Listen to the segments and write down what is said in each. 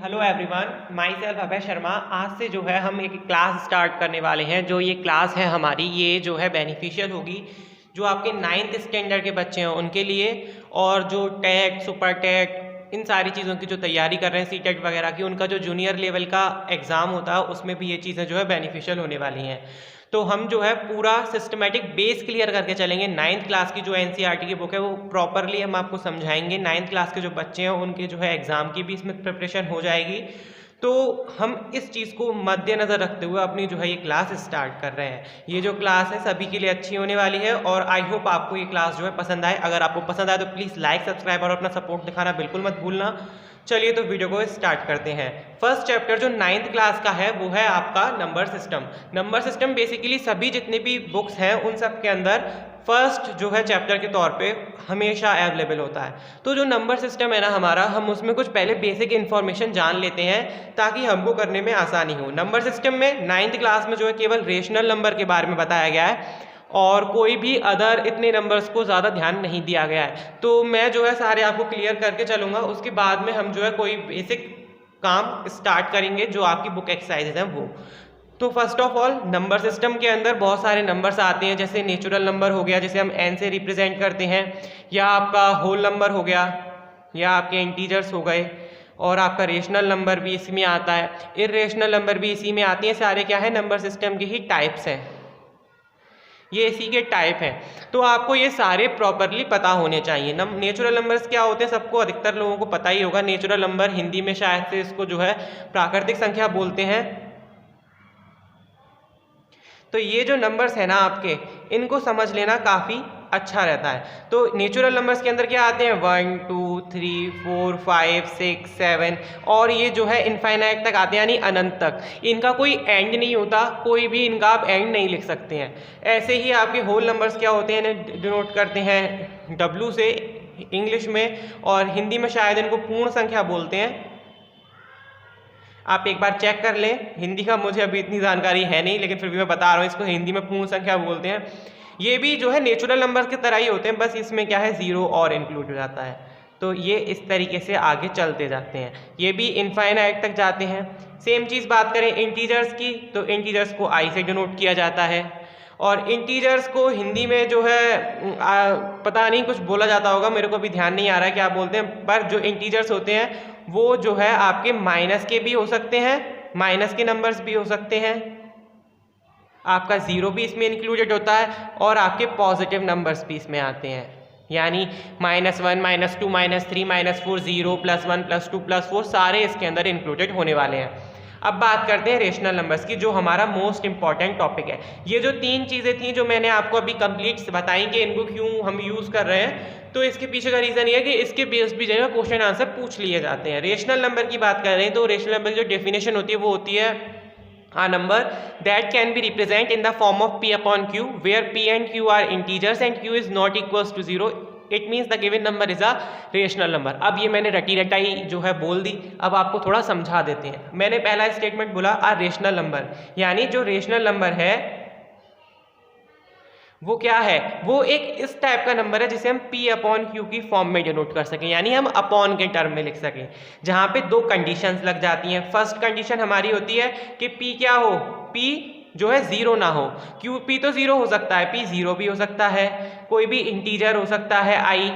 Hello everyone, my self Abhay Sharma. आज से जो है हम एक क्लास स्टार्ट करने वाले हैं। जो ये क्लास है हमारी, ये जो है बेनिफिशियल होगी जो आपके 9th स्टैंडर्ड के बच्चे हैं उनके लिए, और जो टेट, सुपर टेट, इन सारी चीज़ों की जो तैयारी कर रहे हैं, सी टेट वगैरह की, उनका जो जूनियर लेवल का एग्ज़ाम होता है उसमें भी ये चीज़ें जो है बेनिफिशियल होने वाली हैं। तो हम जो है पूरा सिस्टमेटिक बेस क्लियर करके चलेंगे। 9th क्लास की जो एनसीईआरटी की बुक है वो प्रॉपरली हम आपको समझाएंगे। 9th क्लास के जो बच्चे हैं उनके जो है एग्ज़ाम की भी इसमें प्रिपरेशन हो जाएगी। तो हम इस चीज़ को मद्देनज़र रखते हुए अपनी जो है ये क्लास स्टार्ट कर रहे हैं। ये जो क्लास है सभी के लिए अच्छी होने वाली है और आई होप आपको ये क्लास जो है पसंद आए। अगर आपको पसंद आए तो प्लीज़ लाइक, सब्सक्राइब और अपना सपोर्ट दिखाना बिल्कुल मत भूलना। चलिए तो वीडियो को स्टार्ट करते हैं। फर्स्ट चैप्टर जो 9th क्लास का है वो है आपका number system. Number system basically सभी जितने भी बुक्स हैं उन सब के अंदर फर्स्ट जो है चैप्टर के तौर पे हमेशा अवेलेबल होता है। तो जो नंबर सिस्टम है ना हमारा, हम उसमें कुछ पहले बेसिक इन्फॉर्मेशन जान लेते हैं ताकि हमको करने में आसानी हो। नंबर सिस्टम में 9th क्लास में जो है केवल रेशनल नंबर के बारे में बताया गया है और कोई भी अदर इतने नंबर्स को ज़्यादा ध्यान नहीं दिया गया है। तो मैं जो है सारे आपको क्लियर करके चलूँगा, उसके बाद में हम जो है कोई बेसिक काम स्टार्ट करेंगे जो आपकी बुक एक्सरसाइजेज हैं वो। तो first of all number system के अंदर बहुत सारे नंबर्स आते हैं, जैसे नेचुरल नंबर हो गया जिसे हम n से रिप्रेजेंट करते हैं, या आपका होल नंबर हो गया, या आपके इंटीजर्स हो गए, और आपका रेशनल नंबर भी इसमें आता है, इर्रेशनल नंबर भी इसी में आती है। सारे क्या है, नंबर सिस्टम के ही टाइप्स हैं, ये इसी के टाइप हैं। तो आपको ये सारे प्रॉपरली पता होने चाहिए। नेचुरल नंबर्स क्या होते हैं सबको, अधिकतर लोगों को पता ही होगा। नेचुरल नंबर हिंदी में शायद से इसको जो है प्राकृतिक संख्या बोलते हैं। तो ये जो नंबर्स है ना आपके, इनको समझ लेना काफ़ी अच्छा रहता है। तो नेचुरल नंबर्स के अंदर क्या आते हैं, 1 2 3 4 5 6 7, और ये जो है इनफाइनाइट तक आते हैं, यानी अनंत तक। इनका कोई एंड नहीं होता, कोई भी इनका आप एंड नहीं लिख सकते हैं। ऐसे ही आपके होल नंबर्स क्या होते हैं, इन्हें डिनोट करते हैं W से इंग्लिश में, और हिंदी में शायद इनको पूर्ण संख्या बोलते हैं। आप एक बार चेक कर लें, हिंदी का मुझे अभी इतनी जानकारी है नहीं, लेकिन फिर भी मैं बता रहा हूँ, इसको हिंदी में पूर्ण संख्या बोलते हैं। ये भी जो है नेचुरल नंबर की तरह ही होते हैं, बस इसमें क्या है, ज़ीरो और इंक्लूड हो जाता है। तो ये इस तरीके से आगे चलते जाते हैं, ये भी इनफाइनाइट तक जाते हैं। सेम चीज़ बात करें इंटीजर्स की, तो इंटीजर्स को I से डिनोट किया जाता है, और इंटीजर्स को हिंदी में जो है पता नहीं कुछ बोला जाता होगा, मेरे को अभी ध्यान नहीं आ रहा है क्या बोलते हैं, पर जो इंटीजर्स होते हैं वो जो है आपके माइनस के भी हो सकते हैं, माइनस के नंबर्स भी हो सकते हैं, आपका ज़ीरो भी इसमें इंक्लूडेड होता है, और आपके पॉजिटिव नंबर्स भी इसमें आते हैं, यानी -1 -2 -3 -4 0 +1 +2 +4 सारे इसके अंदर इंक्लूडेड होने वाले हैं। अब बात करते हैं रेशनल नंबर्स की, जो हमारा मोस्ट इंपॉर्टेंट टॉपिक है। ये जो 3 चीज़ें थी जो मैंने आपको अभी कंप्लीट बताई कि इनको क्यों हम यूज़ कर रहे हैं, तो इसके पीछे का रीज़न ये है कि इसके बेस भी जो है क्वेश्चन आंसर पूछ लिए जाते हैं। रेशनल नंबर की बात कर रहे हैं तो रेशनल नंबर की जो डेफिनेशन होती है वो होती है a number that can be represented in the form of p upon q where p and q are integers and q is not equals to 0, it means the given number is a rational number। अब ये मैंने रटी रटाई जो है बोल दी, अब आपको थोड़ा समझा देते हैं। मैंने पहला स्टेटमेंट बोला a रेशनल नंबर, यानी जो रेशनल नंबर है वो क्या है, वो एक इस टाइप का नंबर है जिसे हम p अपॉन क्यू की फॉर्म में डिनोट कर सकें, यानी हम अपॉन के टर्म में लिख सकें, जहाँ पे 2 कंडीशंस लग जाती हैं। फर्स्ट कंडीशन हमारी होती है कि p क्या हो, p जो है 0 ना हो। क्यों, p तो 0 हो सकता है, p 0 भी हो सकता है, कोई भी इंटीजर हो सकता है, i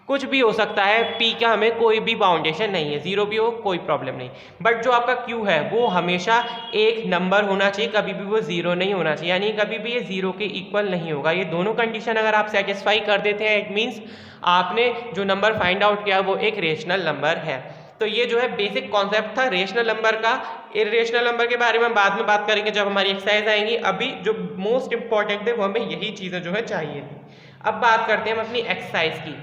कुछ भी हो सकता है, p का हमें कोई भी बाउंडेशन नहीं है, 0 भी हो कोई प्रॉब्लम नहीं। बट जो आपका q है वो हमेशा एक नंबर होना चाहिए, कभी भी वो 0 नहीं होना चाहिए, यानी कभी भी ये 0 के इक्वल नहीं होगा। ये दोनों कंडीशन अगर आप सेटिस्फाई कर देते हैं, इट मीन्स आपने जो नंबर फाइंड आउट किया वो एक रेशनल नंबर है। तो ये जो है बेसिक कॉन्सेप्ट था रेशनल नंबर का। इर्रेशनल नंबर के बारे में बाद में बात करेंगे जब हमारी एक्सरसाइज आएंगी। अभी जो मोस्ट इंपॉर्टेंट थे वो हमें यही चीज़ें जो है चाहिए थी। अब बात करते हैं हम अपनी एक्सरसाइज की।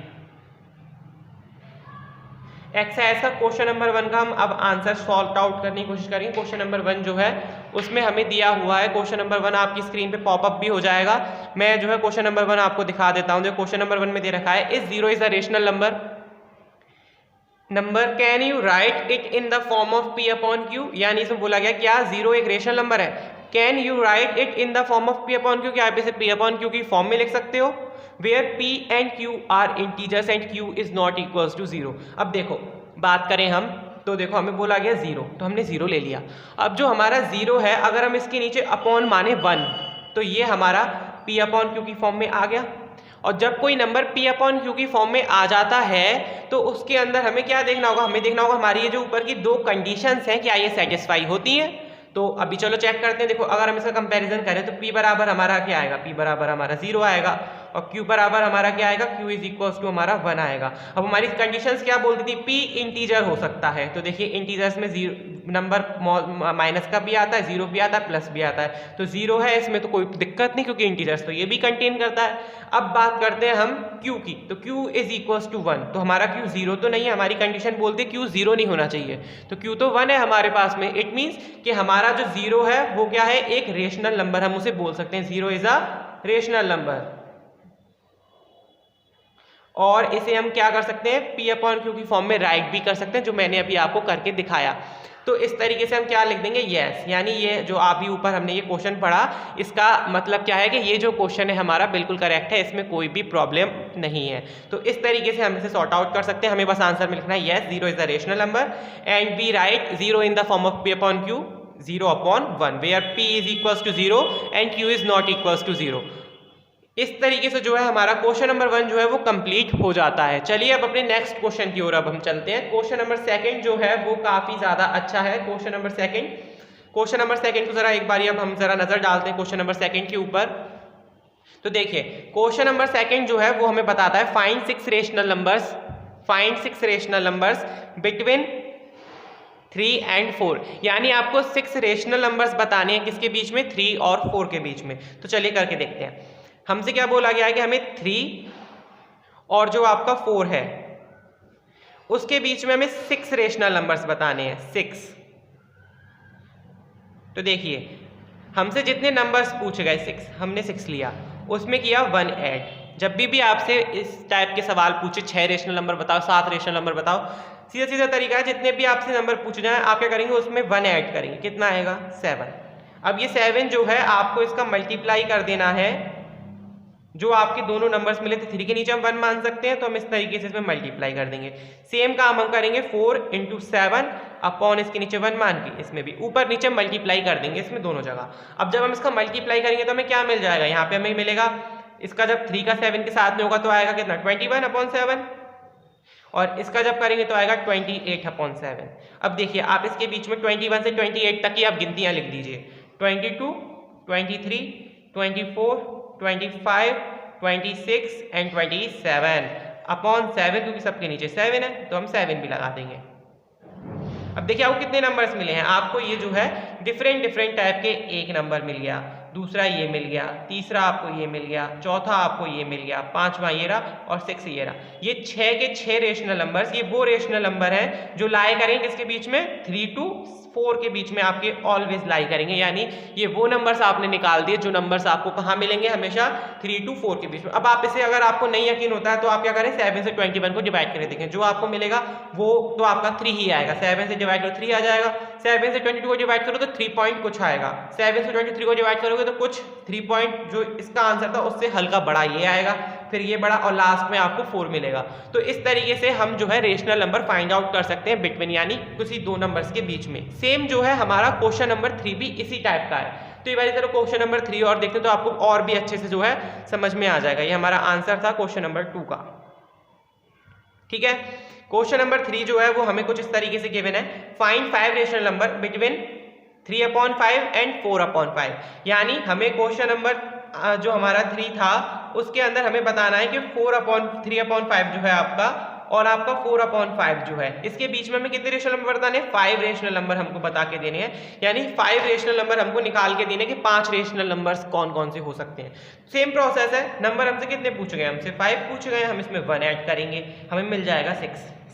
एक्सरसाइज का क्वेश्चन नंबर 1 का हम अब आंसर सॉल्व आउट करने की कोशिश करेंगे। क्वेश्चन नंबर 1 जो है उसमें हमें दिया हुआ है, क्वेश्चन नंबर 1 आपकी स्क्रीन पे पॉपअप भी हो जाएगा। मैं जो है क्वेश्चन नंबर 1 आपको दिखा देता हूं। जो क्वेश्चन नंबर 1 में दे रखा है, is 0 is a rational number can you write it in the form of p upon q, यानी इसमें बोला गया क्या 0 एक रेशनल नंबर है, can you write it in the form of p upon q, क्या आप इसे p अपॉन q की फॉर्म में लिख सकते हो, where p and q are integers and q is not equals to 0। अब देखो बात करें हम तो देखो हमें बोला गया 0, तो हमने 0 ले लिया। अब जो हमारा 0 है, अगर हम इसके नीचे अपॉन माने 1, तो ये हमारा P अपॉन Q की फॉर्म में आ गया। और जब कोई नंबर P अपॉन Q की फॉर्म में आ जाता है तो उसके अंदर हमें क्या देखना होगा, हमें देखना होगा हमारी ये जो ऊपर की दो कंडीशंस हैं क्या ये सेटिस्फाई होती हैं। तो अभी चलो चेक करते हैं। देखो अगर हम इसका कंपैरिजन करें तो P बराबर हमारा क्या आएगा, P बराबर हमारा 0 आएगा और Q बराबर हमारा क्या आएगा, Q इज इक्वल्स टू हमारा 1 आएगा। अब हमारी कंडीशंस क्या बोलती थी, P इंटीजर हो सकता है। तो देखिए इंटीजर्स में नंबर माइनस का भी आता है, 0 भी आता है, प्लस भी आता है। तो 0 है इसमें तो कोई दिक्कत नहीं क्योंकि इंटीजर्स तो ये भी कंटेन करता है। अब बात करते हैं हम Q की, तो Q इज इक्वल्स टू 1। तो हमारा Q 0 तो नहीं है, हमारी कंडीशन बोलती है Q 0 नहीं होना चाहिए। तो Q तो 1 है हमारे पास में। इट मीन्स कि हमारा जो 0 है वो क्या है, एक रेशनल नंबर हम उसे बोल सकते हैं। 0 इज अ रेशनल नंबर। और इसे हम क्या कर सकते हैं, P अपॉन Q की फॉर्म में राइट भी कर सकते हैं, जो मैंने अभी आपको करके दिखाया। तो इस तरीके से हम क्या लिख देंगे, यस। यानी ये जो अभी ऊपर हमने ये क्वेश्चन पढ़ा, इसका मतलब क्या है कि ये जो क्वेश्चन है हमारा बिल्कुल करेक्ट है, इसमें कोई भी प्रॉब्लम नहीं है। तो इस तरीके से हम इसे सॉर्ट आउट कर सकते हैं। हमें बस आंसर में लिखना है yes 0 is the rational number and we write 0 in the form of P upon Q 0 upon 1 where P is equals to 0 and Q is not equals to 0। इस तरीके से जो है हमारा क्वेश्चन नंबर 1 जो है वो कंप्लीट हो जाता है। चलिए अब अपने नेक्स्ट क्वेश्चन की ओर अब हम चलते हैं। क्वेश्चन नंबर 2 जो है वो काफी ज्यादा अच्छा है। क्वेश्चन नंबर 2 को जरा एक बारी अब हम जरा नजर डालते हैं क्वेश्चन नंबर 2 के ऊपर। तो देखिए क्वेश्चन नंबर 2 जो है वो हमें बताता है find 6 rational numbers between 3 and 4। यानी आपको 6 रेशनल नंबर्स बताने हैं किसके बीच में, 3 और 4 के बीच में। तो चलिए करके देखते हैं। हमसे क्या बोला गया है कि हमें 3 और जो आपका 4 है उसके बीच में हमें 6 रेशनल नंबर्स बताने हैं, 6। तो देखिए हमसे जितने नंबर्स पूछे गए 6, हमने 6 लिया, उसमें किया 1 ऐड। जब भी आपसे इस टाइप के सवाल पूछे 6 रेशनल नंबर बताओ, 7 रेशनल नंबर बताओ, सीधा सीधा तरीका है, जितने भी आपसे नंबर पूछे जाए आप क्या करेंगे, उसमें 1 ऐड करेंगे। कितना आएगा, 7। अब ये 7 जो है आपको इसका मल्टीप्लाई कर देना है। जो आपके दोनों नंबर्स मिले थे 3 के नीचे हम 1 मान सकते हैं, तो हम इस तरीके से इसमें मल्टीप्लाई कर देंगे। सेम काम हम करेंगे 4 × 7 अपॉन इसके नीचे 1 मान के, इसमें भी ऊपर नीचे मल्टीप्लाई कर देंगे इसमें दोनों जगह। अब जब हम इसका मल्टीप्लाई करेंगे तो हमें क्या मिल जाएगा, यहाँ पे हमें मिलेगा इसका जब 3 का 7 के साथ में होगा तो आएगा कितना, 21/7। और इसका जब करेंगे तो आएगा 28/7। अब देखिए आप इसके बीच में 21 से 28 तक की आप गिनतियां लिख दीजिए, 22, 23, 24, 25, 26 एंड 27 अपॉन 7, क्योंकि सबके नीचे 7 है तो हम 7 भी लगा देंगे। अब देखिए आपको कितने नंबर्स मिले हैं, आपको ये जो है डिफरेंट टाइप के एक नंबर मिल गया, दूसरा ये मिल गया, तीसरा आपको ये मिल गया, चौथा आपको ये मिल गया, पांचवा ये रहा और 6 ये रहा। ये 6 के 6 रेशनल नंबर्स, ये वो रेशनल नंबर हैं जो लाई करेंगे किसके बीच में, 3 to 4 के बीच में आपके ऑलवेज लाई करेंगे। यानी ये वो नंबर्स आपने निकाल दिए जो नंबर्स आपको कहाँ मिलेंगे, हमेशा 3 to 4 के बीच में। अब आप इसे अगर आपको नहीं यकीन होता है तो आप क्या करें, 7 से 21 को डिवाइड करके देखें, जो आपको मिलेगा वो तो आपका 3 ही आएगा। 7 से डिवाइड करो 3 आ जाएगा, 7 से 22 को डिवाइड करो तो 3 पॉइंट कुछ आएगा, 7 से 23 को डिवाइड करोगे तो कुछ 3 पॉइंट जो इसका आंसर था उससे हल्का बड़ा ये आएगा, फिर ये बड़ा और लास्ट में आपको 4 मिलेगा। तो इस तरीके से हम जो है रेशनल नंबर फाइंड आउट कर सकते हैं बिटवीन, यानी किसी दो नंबर्स के बीच में। सेम जो है हमारा क्वेश्चन नंबर 3 भी इसी टाइप का है। तो ये बारी चलो क्वेश्चन नंबर 3 और देखते हैं तो आपको और भी अच्छे से जो है समझ में आ जाएगा। ये हमारा आंसर था क्वेश्चन नंबर 2 का, ठीक है। क्वेश्चन नंबर 3 जो है वो हमें कुछ इस तरीके से गिवन है, find 5 rational number between 3/5 and 4/5। यानी हमें क्वेश्चन नंबर जो हमारा 3 था उसके अंदर हमें बताना है कि 3/5 जो है आपका और आपका 4/5 जो है, इसके बीच में हमें कितने रेशनल नंबर बताने हैं, 5 रेशनल नंबर हमको बता के देने हैं। यानी 5 रेशनल नंबर हमको निकाल के देने कि 5 रेशनल नंबर्स कौन कौन से हो सकते हैं। सेम प्रोसेस है, नंबर हमसे कितने पूछे गए, हमसे 5 पूछे गए, हम इसमें 1 ऐड करेंगे, हमें मिल जाएगा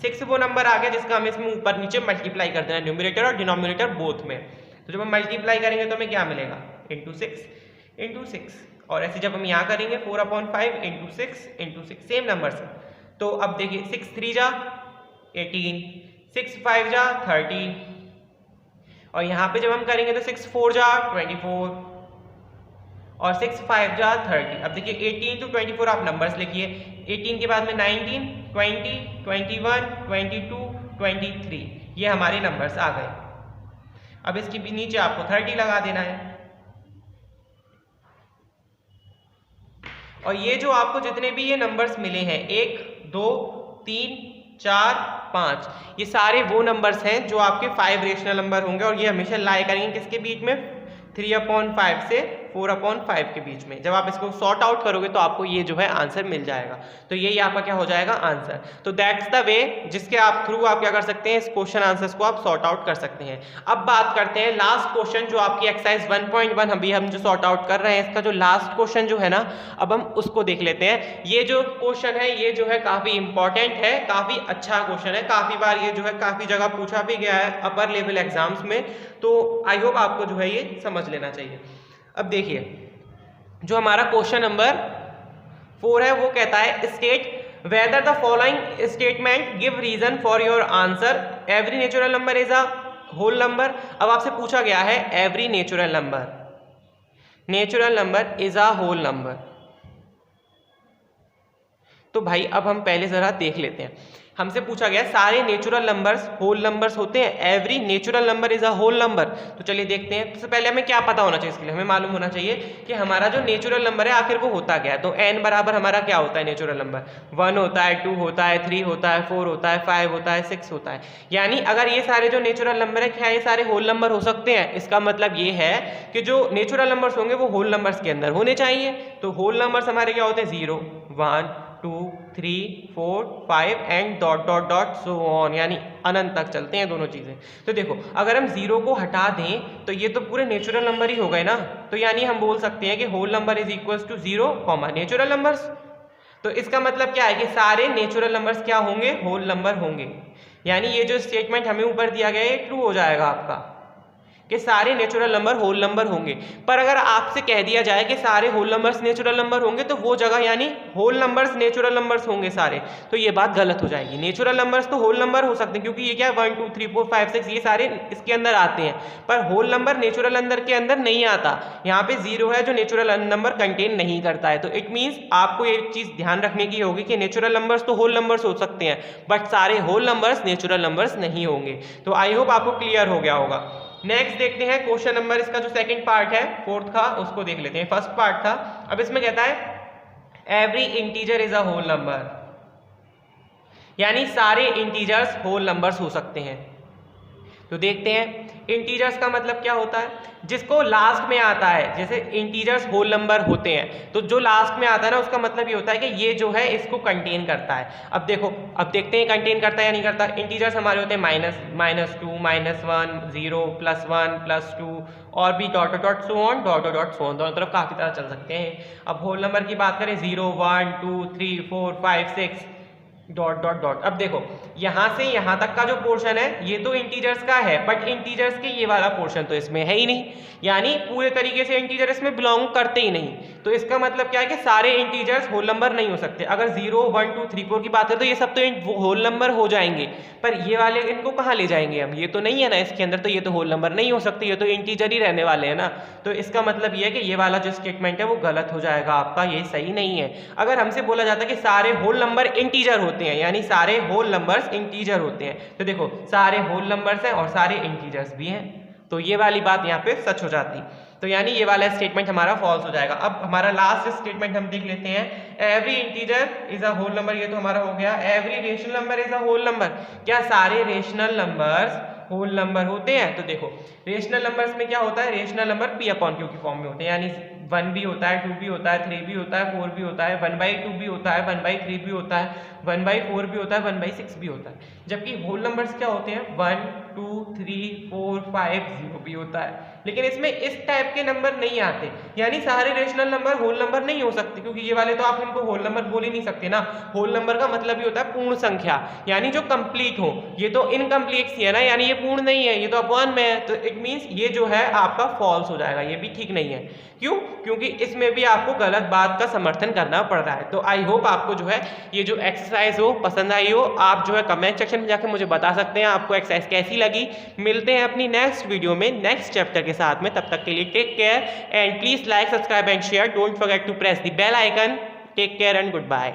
6 वो नंबर आ गया जिसका हमें इसमें ऊपर नीचे मल्टीप्लाई कर देना है, न्यूमरेटर और डिनोमिनेटर बोथ में। तो जब हम मल्टीप्लाई करेंगे तो हमें क्या मिलेगा, इंटू 6। और ऐसे जब हम यहाँ करेंगे 4/5 × 6 सेम नंबर्स। तो अब देखिए 6 3 जा 18, 6 5 जा 30, और यहाँ पे जब हम करेंगे तो 6 4 जा 24 और 6 5 जा 30। अब देखिए 18 to 24 आप नंबर्स लिखिए, 18 के बाद में 19, 20, 21, 22, 23। ये हमारे नंबर्स आ गए। अब इसके भी नीचे आपको 30 लगा देना है। और ये जो आपको जितने भी ये नंबर्स मिले हैं 1 2 3 4 5, ये सारे वो नंबर्स हैं जो आपके 5 रेशनल नंबर होंगे और ये हमेशा लाई करेंगे किसके बीच में, 3/5 से 4/5 के बीच में। जब आप इसको सॉर्ट आउट करोगे तो आपको ये जो है आंसर मिल जाएगा। तो यही आपका क्या हो जाएगा आंसर। तो दैट्स द वे जिसके आप थ्रू आप क्या कर सकते हैं, इस क्वेश्चन आंसर्स को आप सॉर्ट आउट कर सकते हैं। अब बात करते हैं लास्ट क्वेश्चन जो आपकी एक्सरसाइज 1.1 हम जो सॉर्ट आउट कर रहे हैं, इसका जो लास्ट क्वेश्चन जो है ना, अब हम उसको देख लेते हैं। ये जो क्वेश्चन है ये जो है काफी इंपॉर्टेंट है, काफी अच्छा क्वेश्चन है, काफी बार ये जो है काफी जगह पूछा भी गया है अपर लेवल एग्जाम्स में। तो आई होप आपको जो है ये समझ लेना चाहिए। अब देखिए जो हमारा क्वेश्चन नंबर 4 है वो कहता है state whether the following statement give reason for your answer, every natural number is a whole number. अब आपसे पूछा गया है every natural number is a whole number. तो भाई अब हम पहले जरा देख लेते हैं। हमसे पूछा गया सारे नेचुरल नंबर्स होल नंबर्स होते हैं, every natural number is a whole number. तो चलिए देखते हैं। सबसे पहले हमें क्या पता होना चाहिए, इसके लिए हमें मालूम होना चाहिए कि हमारा जो नेचुरल नंबर है आखिर वो होता क्या है। तो n बराबर हमारा क्या होता है नेचुरल नंबर, 1 होता है, 2 होता है, 3 होता है, 4 होता है, 5 होता है, 6 होता है। यानी अगर ये सारे जो नेचुरल नंबर है क्या ये सारे होल नंबर हो सकते हैं, इसका मतलब ये है कि जो नेचुरल नंबर्स होंगे वो होल नंबर्स के अंदर होने चाहिए। तो होल नंबर्स हमारे क्या होते हैं, 0 1 2 3 4 5 and dot dot dot so on, यानी अनंत तक चलते हैं दोनों चीजें। तो देखो अगर हम 0 को हटा दें तो ये तो पूरे नेचुरल नंबर ही हो गए ना। तो यानी हम बोल सकते हैं कि whole number is equals to 0 comma natural numbers. तो इसका मतलब क्या है कि सारे नेचुरल नंबर्स क्या होंगे, होल नंबर होंगे। यानी ये जो स्टेटमेंट हमें ऊपर दिया गया है ये ट्रू हो जाएगा आपका कि सारे नेचुरल नंबर होल नंबर होंगे। पर अगर आपसे कह दिया जाए कि सारे होल नंबर्स नेचुरल नंबर होंगे तो वो जगह यानी होल नंबर्स नेचुरल नंबर्स होंगे सारे, तो ये बात गलत हो जाएगी। नेचुरल नंबर्स तो होल नंबर हो सकते हैं क्योंकि ये क्या है 1 2 3 4 5 6 ये सारे इसके अंदर आते हैं, पर होल नंबर नेचुरल नंबर के अंदर नहीं आता। यहाँ पे 0 है जो नेचुरल नंबर कंटेन नहीं करता है। तो इट मीन्स आपको ये चीज ध्यान रखने की होगी कि नेचुरल नंबर्स तो होल नंबर्स हो सकते हैं बट सारे होल नंबर्स नेचुरल नंबर्स नहीं होंगे। तो आई होप आपको क्लियर हो गया होगा। नेक्स्ट देखते हैं क्वेश्चन नंबर, इसका जो सेकंड पार्ट है 4th का उसको देख लेते हैं। फर्स्ट पार्ट था, अब इसमें कहता है every integer is a whole number, यानी सारे इंटीजर्स होल नंबर्स हो सकते हैं। तो देखते हैं इंटीजर्स का मतलब क्या होता है, जिसको लास्ट में आता है। जैसे इंटीजर्स होल नंबर होते हैं तो जो लास्ट में आता है ना उसका मतलब ये होता है कि ये जो है इसको कंटेन करता है। अब देखो अब देखते हैं कंटेन करता है या नहीं करता। इंटीजर्स हमारे होते हैं -2 -1 0 +1 +2 और भी dot dot so on dot dot so on, दोनों तरफ काफी तरह चल सकते हैं। अब होल नंबर की बात करें 0 1 2 3 4 5 6 डॉट डॉट डॉट। अब देखो यहां से यहां तक का जो पोर्शन है ये तो इंटीजर्स का है बट इंटीजर्स के ये वाला पोर्शन तो इसमें है ही नहीं, यानी पूरे तरीके से इंटीजर इसमें बिलोंग करते ही नहीं। तो इसका मतलब क्या है कि सारे इंटीजर्स होल नंबर नहीं हो सकते। अगर 0 1 2 3 4 की बात है तो ये सब तो होल नंबर हो जाएंगे, पर ये वाले इनको कहाँ ले जाएंगे हम, ये तो नहीं है ना इसके अंदर, तो ये तो होल नंबर नहीं हो सकते, ये तो इंटीजर ही रहने वाले हैं ना। तो इसका मतलब ये है कि ये वाला जो स्टेटमेंट है वो गलत हो जाएगा आपका, ये सही नहीं है। अगर हमसे बोला जाता है कि सारे होल नंबर इंटीजर होते हैं यानी सारे होल नंबर्स इंटीजर होते हैं, तो देखो सारे होल नंबर्स हैं और सारे इंटीजर्स भी हैं, तो ये वाली बात यहाँ पे सच हो जाती। तो यानी ये वाला स्टेटमेंट हमारा फॉल्स हो जाएगा। अब हमारा लास्ट स्टेटमेंट हम देख लेते हैं, every integer is a whole number, ये तो हमारा हो गया। Every rational number is a whole number, क्या सारे रेशनल नंबर्स होल नंबर होते हैं? तो देखो रेशनल नंबर्स में क्या होता है, रेशनल नंबर p/q की फॉर्म में होते हैं, यानी 1 भी होता है, 2 भी होता है, 3 भी होता है, 4 भी होता है, 1/2 भी होता है, 1/3 भी होता है, 1/4 भी होता है, 1/6 भी होता है। जबकि होल नंबर्स क्या होते हैं 1 2 3 4 5 0 भी होता है, लेकिन इसमें इस टाइप के नंबर नहीं आते, यानी सारे रेशनल नंबर होल नंबर नहीं हो सकते क्योंकि ये वाले तो आप इनको होल नंबर बोल ही नहीं सकते ना। होल नंबर का मतलब ही होता है पूर्ण संख्या, यानी जो कंप्लीट हो। ये तो इनकम्प्लीट सी है ना, यानी ये पूर्ण नहीं है, ये तो अपवान में है, तो इट मीन्स ये जो है आपका फॉल्स हो जाएगा, ये भी ठीक नहीं है। क्यों? क्योंकि इसमें भी आपको गलत बात का समर्थन करना पड़ रहा है। तो आई होप आपको जो है ये जो एक्सरसाइज हो पसंद आई हो। आप जो है कमेंट सेक्शन में जाकर मुझे बता सकते हैं आपको एक्सरसाइज कैसी लगी। मिलते हैं अपनी नेक्स्ट वीडियो में नेक्स्ट चैप्टर के साथ में, तब तक के लिए take care and please like subscribe and share. Don't forget to press the bell icon. Take care and good bye.